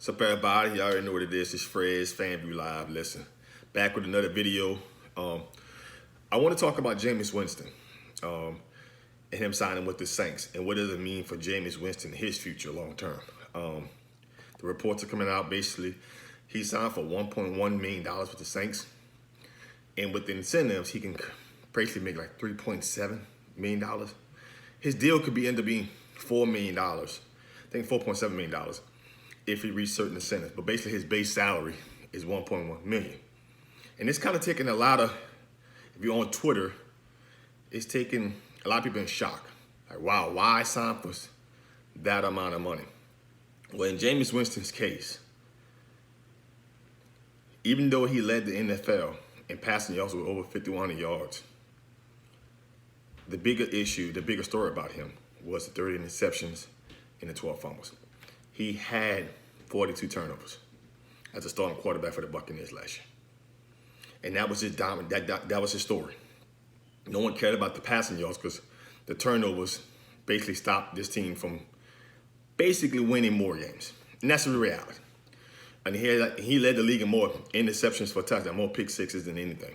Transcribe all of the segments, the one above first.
What's up, everybody? Y'all already know what it is. It's Fred's FanView Live. Listen, back with another video. I want to talk about Jameis Winston and him signing with the Saints and what does it mean for Jameis Winston, his future long term. The reports are coming out. Basically, he signed for $1.1 million with the Saints, and with the incentives, he can basically make like $3.7 million. His deal could end up being $4 million. I think $4.7 million. If he reached certain incentives. But basically his base salary is $1.1 million. And it's kind of taking a lot of, if you're on Twitter, it's taking a lot of people in shock. Like, wow, why sign for that amount of money? Well, in Jameis Winston's case, even though he led the NFL in passing yards with over 5,100 yards, the bigger story about him was the 30 interceptions and the 12 fumbles. He had 42 turnovers as a starting quarterback for the Buccaneers last year. And that was his dominant, that was his story. No one cared about the passing yards because the turnovers basically stopped this team from basically winning more games. And that's the reality. And he led the league in more interceptions for touchdowns, more pick sixes than anything.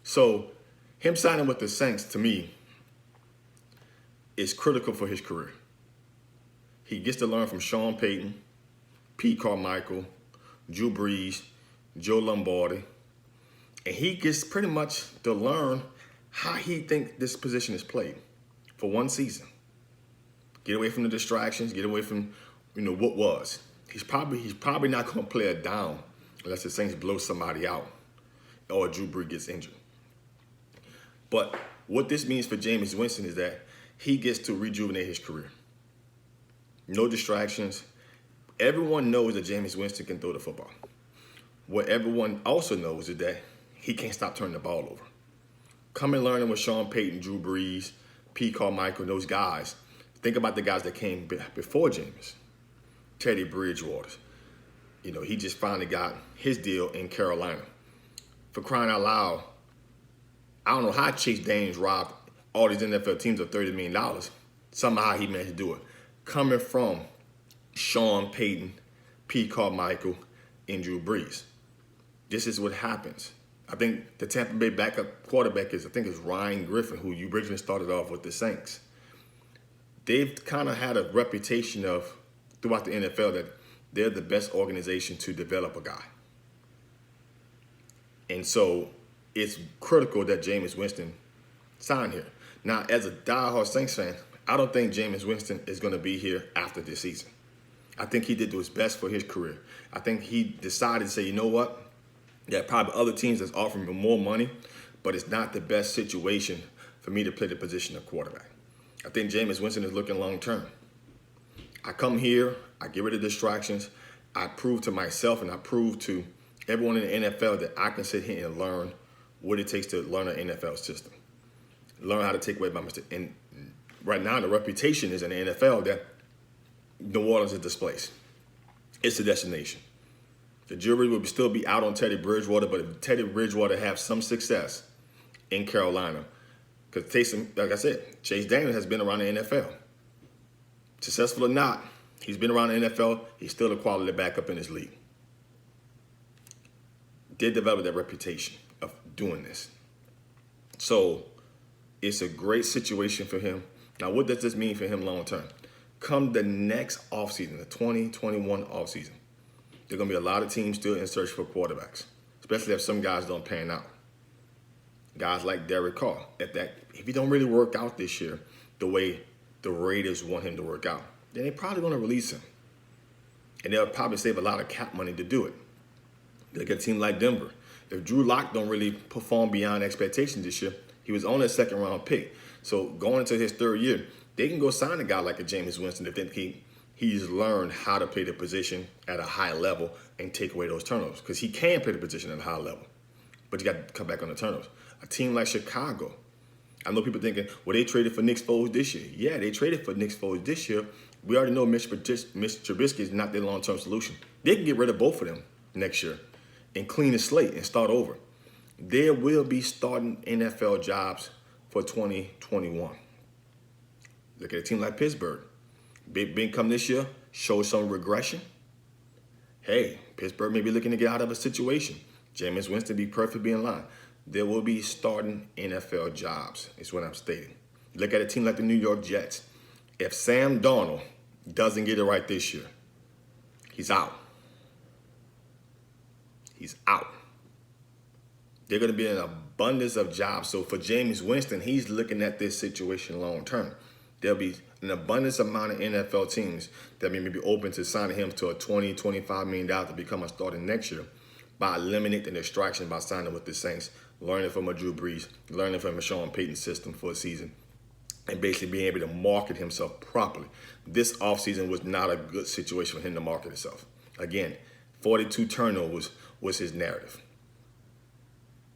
So him signing with the Saints, to me, is critical for his career. He gets to learn from Sean Payton, Pete Carmichael, Drew Brees, Joe Lombardi, and he gets pretty much to learn how he thinks this position is played for one season. Get away from the distractions, get away from what was. He's probably not going to play it down unless the Saints blow somebody out or Drew Brees gets injured. But what this means for Jameis Winston is that he gets to rejuvenate his career. No distractions. Everyone knows that Jameis Winston can throw the football. What everyone also knows is that he can't stop turning the ball over. Coming learning with Sean Payton, Drew Brees, Pete Carmichael, those guys. Think about the guys that came before Jameis. Teddy Bridgewater. He just finally got his deal in Carolina. For crying out loud, I don't know how Chase Daniels robbed all these NFL teams of $30 million. Somehow he managed to do it. Coming from Sean Payton, Pete Carmichael, and Drew Brees. This is what happens. I think the Tampa Bay backup quarterback is Ryan Griffin, who you originally started off with the Saints. They've kind of had a reputation of, throughout the NFL, that they're the best organization to develop a guy. And so it's critical that Jameis Winston sign here. Now, as a diehard Saints fan, I don't think Jameis Winston is going to be here after this season. I think he did his best for his career. I think he decided to say, you know what? There are probably other teams that's offering me more money, but it's not the best situation for me to play the position of quarterback. I think Jameis Winston is looking long term. I come here, I get rid of distractions, I prove to myself and I prove to everyone in the NFL that I can sit here and learn what it takes to learn an NFL system. Learn how to take away my mistakes. And right now, the reputation is in the NFL that New Orleans is this place. It's a destination. The jury will still be out on Teddy Bridgewater, but if Teddy Bridgewater have some success in Carolina, because like I said, Chase Daniels has been around the NFL. Successful or not, he's been around the NFL. He's still a quality backup in his league. Did develop that reputation of doing this. So it's a great situation for him. Now, what does this mean for him long term? Come the next offseason, the 2021 offseason, there are going to be a lot of teams still in search for quarterbacks, especially if some guys don't pan out. Guys like Derek Carr, if he don't really work out this year the way the Raiders want him to work out, then they're probably going to release him. And they'll probably save a lot of cap money to do it. Look at a team like Denver. If Drew Lock don't really perform beyond expectations this year, he was only a second-round pick. So going into his third year, they can go sign a guy like a Jameis Winston if they think he's learned how to play the position at a high level and take away those turnovers. Because he can play the position at a high level, but you got to come back on the turnovers. A team like Chicago, I know people thinking, well, they traded for Nick Foles this year. Yeah, they traded for Nick Foles this year. We already know Mitch Trubisky is not their long-term solution. They can get rid of both of them next year and clean the slate and start over. There will be starting NFL jobs for 2021. Look at a team like Pittsburgh. Big Ben come this year, showed some regression. Hey, Pittsburgh may be looking to get out of a situation. Jameis Winston be perfectly in line. There will be starting NFL jobs, is what I'm stating. Look at a team like the New York Jets. If Sam Darnold doesn't get it right this year, he's out. He's out. They're going to be an abundance of jobs. So for Jameis Winston, he's looking at this situation long term. There'll be an abundance amount of NFL teams that may be open to signing him to a $20, $25 million to become a starter next year by eliminating the distraction by signing with the Saints, learning from a Drew Brees, learning from a Sean Payton system for a season, and basically being able to market himself properly. This offseason was not a good situation for him to market himself. Again, 42 turnovers was his narrative.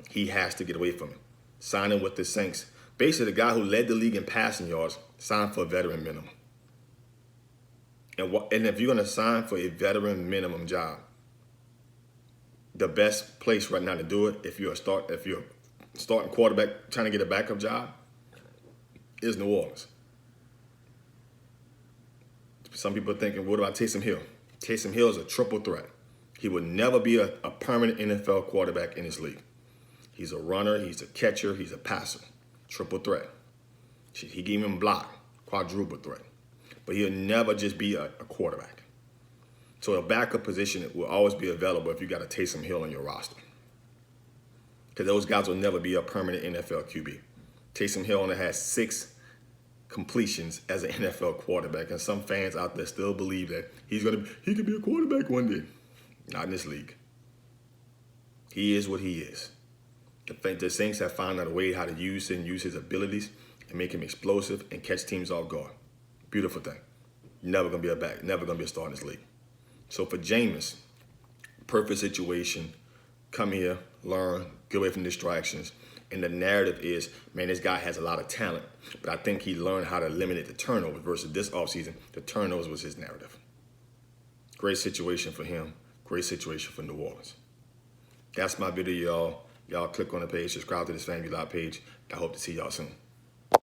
He has to get away from it. Signing with the Saints. Basically, the guy who led the league in passing yards signed for a veteran minimum. And if you're going to sign for a veteran minimum job, the best place right now to do it, if you're a starting quarterback trying to get a backup job, is New Orleans. Some people are thinking, what about Taysom Hill? Taysom Hill is a triple threat. He would never be a permanent NFL quarterback in this league. He's a runner, he's a catcher, he's a passer. Triple threat. He can even block, quadruple threat. But he'll never just be a quarterback. So a backup position will always be available if you got a Taysom Hill on your roster. Because those guys will never be a permanent NFL QB. Taysom Hill only has 6 completions as an NFL quarterback, and some fans out there still believe that he could be a quarterback one day. Not in this league. He is what he is. The Saints have found out a way how to use his abilities and make him explosive and catch teams off guard. Beautiful thing. Never gonna be a star in this league. So for Jameis, perfect situation. Come here, learn, get away from distractions. And the narrative is, man, this guy has a lot of talent, but I think he learned how to eliminate the turnovers versus this offseason. The turnovers was his narrative. Great situation for him. Great situation for New Orleans. That's my video, y'all. Y'all click on the page, subscribe to this Family Live page. I hope to see y'all soon.